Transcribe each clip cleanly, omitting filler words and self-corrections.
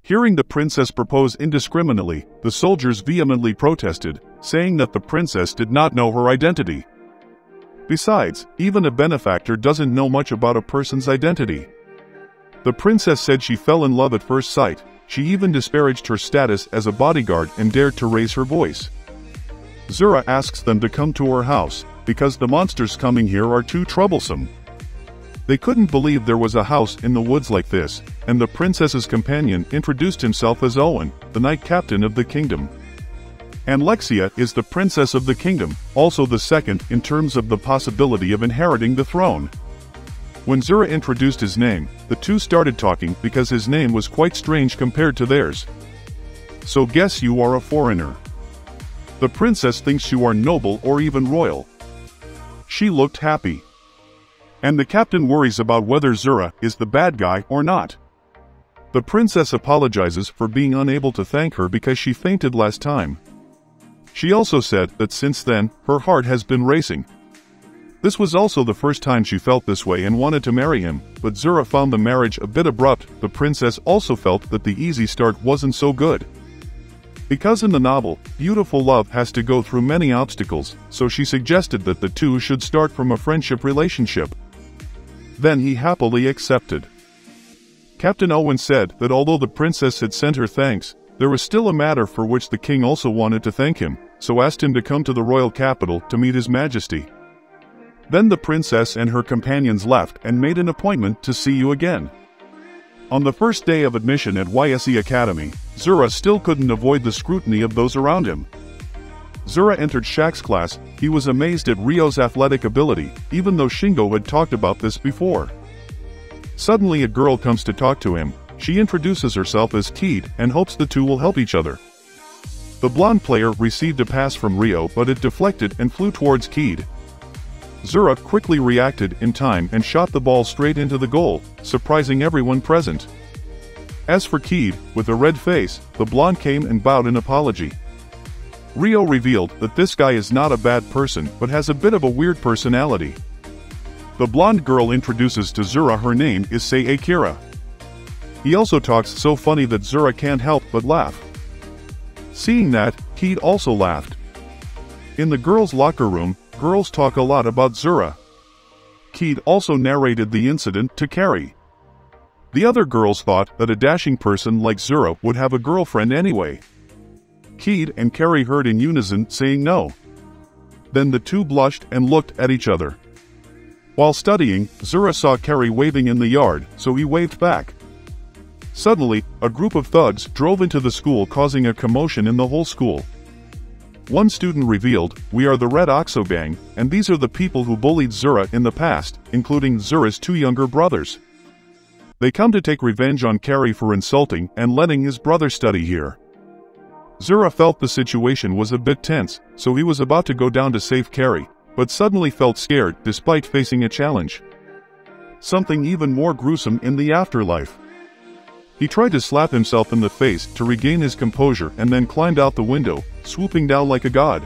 Hearing the princess propose indiscriminately, the soldiers vehemently protested, saying that the princess did not know her identity. Besides, even a benefactor doesn't know much about a person's identity. The princess said she fell in love at first sight. She even disparaged her status as a bodyguard and dared to raise her voice. Zura asks them to come to her house, because the monsters coming here are too troublesome. They couldn't believe there was a house in the woods like this, and the princess's companion introduced himself as Owen, the knight captain of the kingdom. And Lexia is the princess of the kingdom, also the second in terms of the possibility of inheriting the throne. When Zura introduced his name, the two started talking because his name was quite strange compared to theirs. So guess you are a foreigner. The princess thinks you are noble or even royal. She looked happy. And the captain worries about whether Zura is the bad guy or not. The princess apologizes for being unable to thank her because she fainted last time. She also said that since then, her heart has been racing. This was also the first time she felt this way and wanted to marry him, but Zura found the marriage a bit abrupt. The princess also felt that the easy start wasn't so good. Because in the novel, beautiful love has to go through many obstacles, so she suggested that the two should start from a friendship relationship. Then he happily accepted. Captain Owen said that although the princess had sent her thanks, there was still a matter for which the king also wanted to thank him, so asked him to come to the royal capital to meet his majesty. Then the princess and her companions left and made an appointment to see you again. On the first day of admission at YSE Academy, Zura still couldn't avoid the scrutiny of those around him. Zura entered Shaq's class. He was amazed at Rio's athletic ability, even though Shingo had talked about this before. Suddenly a girl comes to talk to him. She introduces herself as Keed and hopes the two will help each other. The blonde player received a pass from Rio, but it deflected and flew towards Keed. Zura quickly reacted in time and shot the ball straight into the goal, surprising everyone present. As for Keed, with a red face, the blonde came and bowed in apology. Rio revealed that this guy is not a bad person but has a bit of a weird personality. The blonde girl introduces to Zura her name is Sei Akira. He also talks so funny that Zura can't help but laugh. Seeing that, Keed also laughed. In the girls' locker room, girls talk a lot about Zura. Keed also narrated the incident to Carrie. The other girls thought that a dashing person like Zura would have a girlfriend anyway. Keed and Carrie heard in unison saying no. Then the two blushed and looked at each other. While studying, Zura saw Carrie waving in the yard, so he waved back. Suddenly, a group of thugs drove into the school, causing a commotion in the whole school. One student revealed, "We are the Red Oxo Gang, and these are the people who bullied Zura in the past, including Zura's two younger brothers. They come to take revenge on Carrie for insulting and letting his brother study here." Zura felt the situation was a bit tense, so he was about to go down to save Carrie, but suddenly felt scared despite facing a challenge. Something even more gruesome in the afterlife. He tried to slap himself in the face to regain his composure and then climbed out the window, swooping down like a god.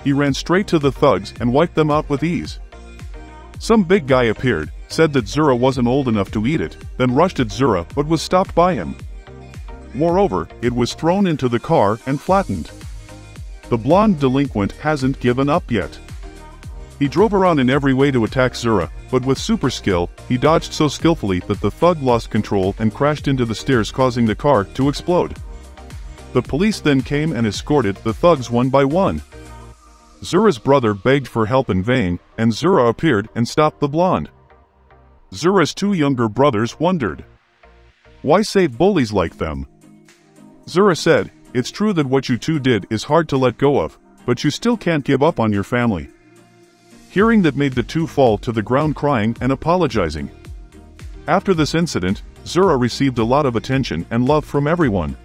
He ran straight to the thugs and wiped them out with ease. Some big guy appeared, said that Zura wasn't old enough to eat it, then rushed at Zura but was stopped by him. Moreover, it was thrown into the car and flattened. The blonde delinquent hasn't given up yet. He drove around in every way to attack Zura, but with super skill, he dodged so skillfully that the thug lost control and crashed into the stairs, causing the car to explode. The police then came and escorted the thugs one by one. Zura's brother begged for help in vain, and Zura appeared and stopped the blonde. Zura's two younger brothers wondered, "Why save bullies like them?" Zura said, "It's true that what you two did is hard to let go of, but you still can't give up on your family." Hearing that made the two fall to the ground crying and apologizing. After this incident, Zura received a lot of attention and love from everyone.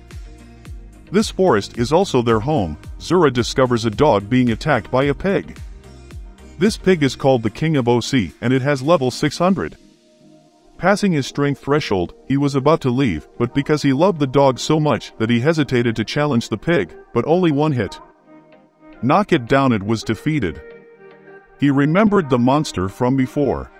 This forest is also their home. Zura discovers a dog being attacked by a pig. This pig is called the King of OC and it has level 600. Passing his strength threshold, he was about to leave, but because he loved the dog so much that he hesitated to challenge the pig, but only one hit. Knock it down, it was defeated. He remembered the monster from before.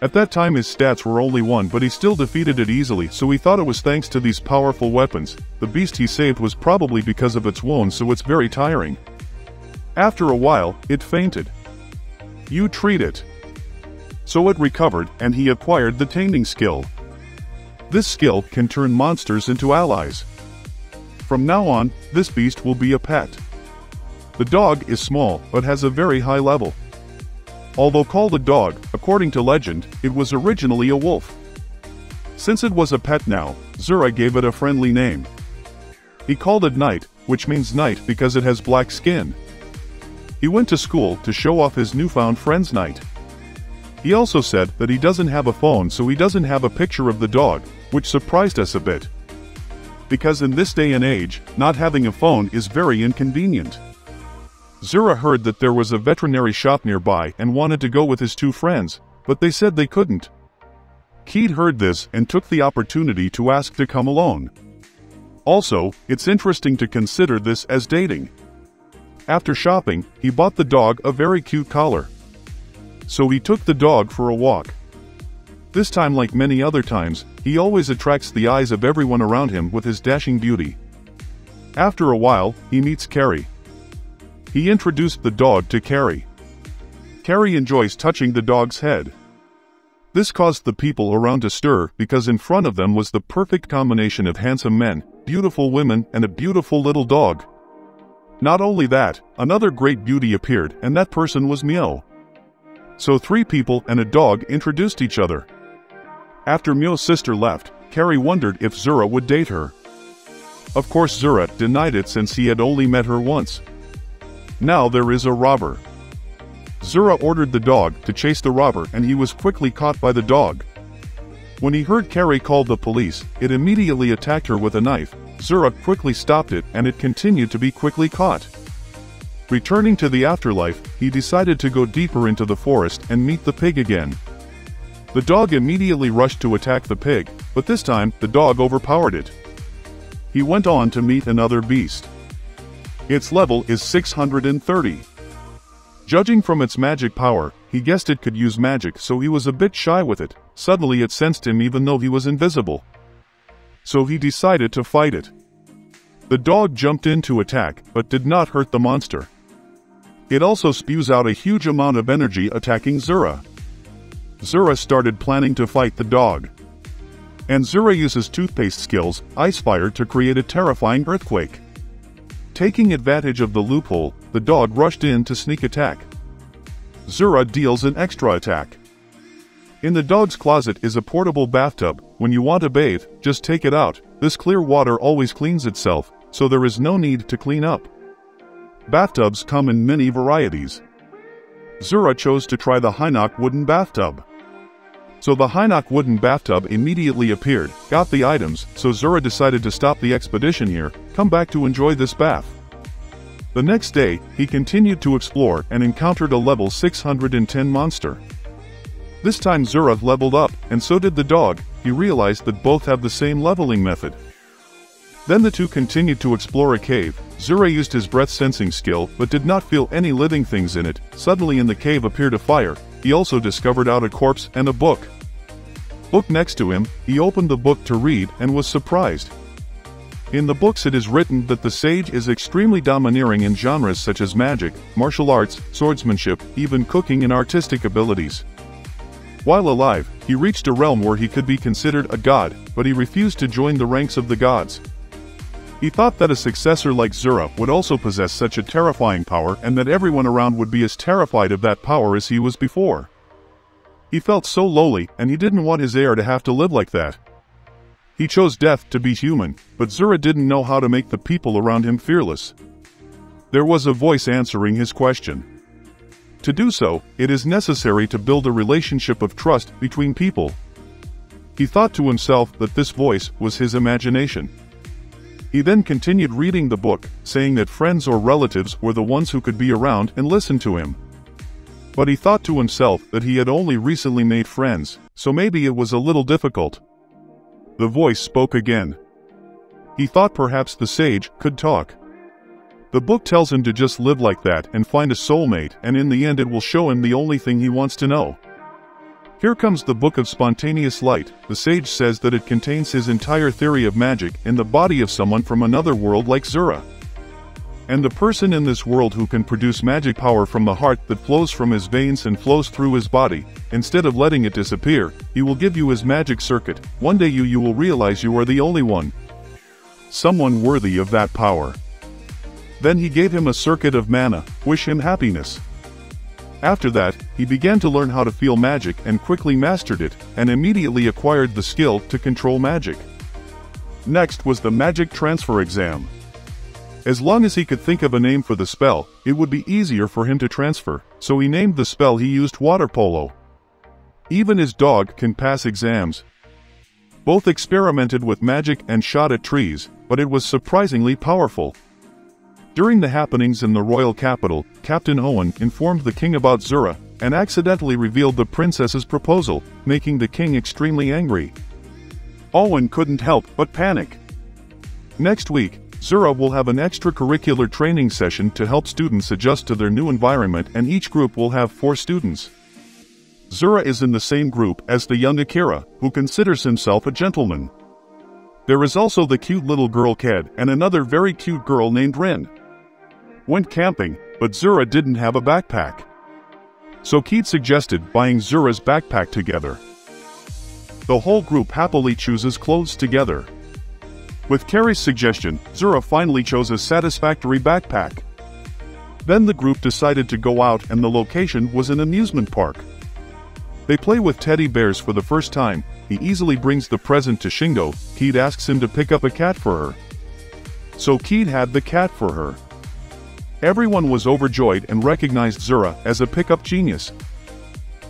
At that time his stats were only 1, but he still defeated it easily, so he thought it was thanks to these powerful weapons. The beast he saved was probably because of its wounds, so it's very tiring. After a while, it fainted. You treat it. So it recovered, and he acquired the taming skill. This skill can turn monsters into allies. From now on, this beast will be a pet. The dog is small, but has a very high level. Although called a dog, according to legend, it was originally a wolf. Since it was a pet now, Zura gave it a friendly name. He called it Knight, which means knight because it has black skin. He went to school to show off his newfound friend's Knight. He also said that he doesn't have a phone, so he doesn't have a picture of the dog, which surprised us a bit. Because in this day and age, not having a phone is very inconvenient. Zura heard that there was a veterinary shop nearby and wanted to go with his 2 friends, but they said they couldn't. Keed heard this and took the opportunity to ask to come alone. Also, it's interesting to consider this as dating. After shopping, he bought the dog a very cute collar. So he took the dog for a walk. This time, like many other times, he always attracts the eyes of everyone around him with his dashing beauty. After a while, he meets Carrie. He introduced the dog to Carrie. Carrie enjoys touching the dog's head. This caused the people around to stir because in front of them was the perfect combination of handsome men, beautiful women, and a beautiful little dog. Not only that, another great beauty appeared, and that person was Mio. So 3 people and a dog introduced each other. After Mio's sister left, Carrie wondered if Zura would date her. Of course Zura denied it since he had only met her once. Now there is a robber. Zura ordered the dog to chase the robber, and he was quickly caught by the dog. When he heard Carrie call the police, it immediately attacked her with a knife. Zura quickly stopped it, and it continued to be quickly caught. Returning to the afterlife, he decided to go deeper into the forest and meet the pig again. The dog immediately rushed to attack the pig, but this time, the dog overpowered it. He went on to meet another beast. Its level is 630. Judging from its magic power, he guessed it could use magic, so he was a bit shy with it. Suddenly it sensed him even though he was invisible. So he decided to fight it. The dog jumped in to attack, but did not hurt the monster. It also spews out a huge amount of energy attacking Zura. Zura started planning to fight the dog. And Zura uses toothpaste skills, Ice Fire, to create a terrifying earthquake. Taking advantage of the loophole, the dog rushed in to sneak attack. Zura deals an extra attack. In the dog's closet is a portable bathtub. When you want to bathe, just take it out. This clear water always cleans itself, so there is no need to clean up. Bathtubs come in many varieties. Zura chose to try the Hinock wooden bathtub. So the Hinock wooden bathtub immediately appeared, got the items, so Zura decided to stop the expedition here, come back to enjoy this bath. The next day, he continued to explore and encountered a level 610 monster. This time Zura leveled up, and so did the dog. He realized that both have the same leveling method. Then the two continued to explore a cave. Zura used his breath sensing skill, but did not feel any living things in it. Suddenly in the cave appeared a fire. He also discovered out a corpse and a book. Book next to him, he opened the book to read and was surprised. In the books it is written that the sage is extremely domineering in genres such as magic, martial arts, swordsmanship, even cooking and artistic abilities. While alive, he reached a realm where he could be considered a god, but he refused to join the ranks of the gods. He thought that a successor like Zura would also possess such a terrifying power and that everyone around would be as terrified of that power as he was before. He felt so lowly, and he didn't want his heir to have to live like that. He chose death to be human, but Zura didn't know how to make the people around him fearless. There was a voice answering his question. To do so, it is necessary to build a relationship of trust between people. He thought to himself that this voice was his imagination. He then continued reading the book, saying that friends or relatives were the ones who could be around and listen to him. But he thought to himself that he had only recently made friends, so maybe it was a little difficult. The voice spoke again. He thought perhaps the sage could talk. The book tells him to just live like that and find a soulmate, and in the end it will show him the only thing he wants to know. Here comes the Book of Spontaneous Light. The sage says that it contains his entire theory of magic in the body of someone from another world like Zura. And the person in this world who can produce magic power from the heart that flows from his veins and flows through his body, instead of letting it disappear, he will give you his magic circuit. One day you will realize you are the only one. Someone worthy of that power. Then he gave him a circuit of mana, wish him happiness. After that, he began to learn how to feel magic and quickly mastered it, and immediately acquired the skill to control magic. Next was the magic transfer exam. As long as he could think of a name for the spell, it would be easier for him to transfer, so he named the spell he used water polo. Even his dog can pass exams. Both experimented with magic and shot at trees, but it was surprisingly powerful. During the happenings in the royal capital, Captain Owen informed the king about Zura, and accidentally revealed the princess's proposal, making the king extremely angry. Owen couldn't help but panic. Next week, Zura will have an extracurricular training session to help students adjust to their new environment, and each group will have 4 students. Zura is in the same group as the young Akira, who considers himself a gentleman. There is also the cute little girl Ked and another very cute girl named Rin. Went camping, but Zura didn't have a backpack. So Keed suggested buying Zura's backpack together. The whole group happily chooses clothes together. With Carrie's suggestion, Zura finally chose a satisfactory backpack. Then the group decided to go out, and the location was an amusement park. They play with teddy bears for the first time. He easily brings the present to Shingo. Keed asks him to pick up a cat for her. So Keed had the cat for her. Everyone was overjoyed and recognized Zura as a pickup genius.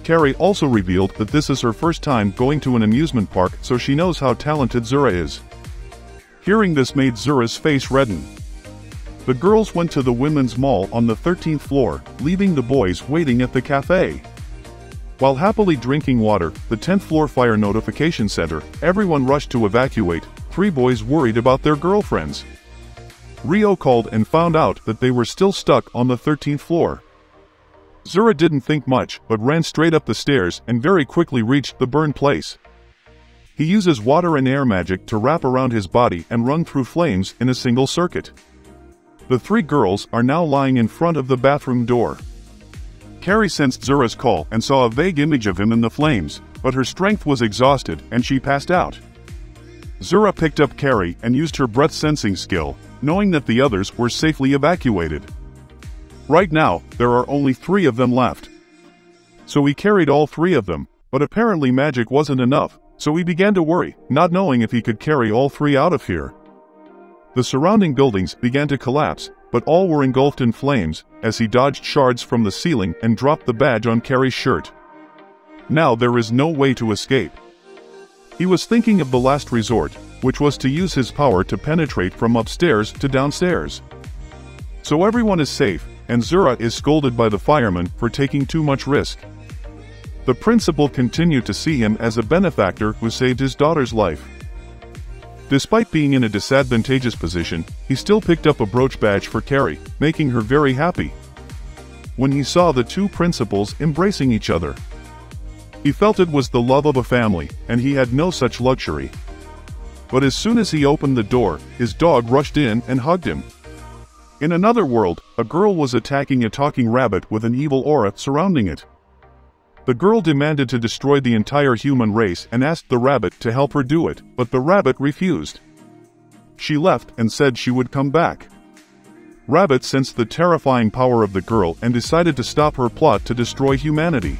Carrie also revealed that this is her first time going to an amusement park, so she knows how talented Zura is. Hearing this made Zura's face redden. The girls went to the women's mall on the 13th floor, leaving the boys waiting at the cafe. While happily drinking water, the 10th floor fire notification center, everyone rushed to evacuate. 3 boys worried about their girlfriends. Rio called and found out that they were still stuck on the 13th floor. Zura didn't think much, but ran straight up the stairs and very quickly reached the burned place. He uses water and air magic to wrap around his body and run through flames in a single circuit. The 3 girls are now lying in front of the bathroom door. Carrie sensed Zura's call and saw a vague image of him in the flames, but her strength was exhausted and she passed out. Zura picked up Carrie and used her breath sensing skill, knowing that the others were safely evacuated. Right now, there are only 3 of them left. So he carried all 3 of them, but apparently magic wasn't enough, so he began to worry, not knowing if he could carry all 3 out of here. The surrounding buildings began to collapse, but all were engulfed in flames, as he dodged shards from the ceiling and dropped the badge on Carrie's shirt. Now there is no way to escape. He was thinking of the last resort, which was to use his power to penetrate from upstairs to downstairs. So everyone is safe, and Zura is scolded by the firemen for taking too much risk. The principal continued to see him as a benefactor who saved his daughter's life. Despite being in a disadvantageous position, he still picked up a brooch badge for Carrie, making her very happy. When he saw the 2 principals embracing each other, he felt it was the love of a family, and he had no such luxury. But as soon as he opened the door, his dog rushed in and hugged him. In another world, a girl was attacking a talking rabbit with an evil aura surrounding it. The girl demanded to destroy the entire human race and asked the rabbit to help her do it, but the rabbit refused. She left and said she would come back. Rabbit sensed the terrifying power of the girl and decided to stop her plot to destroy humanity.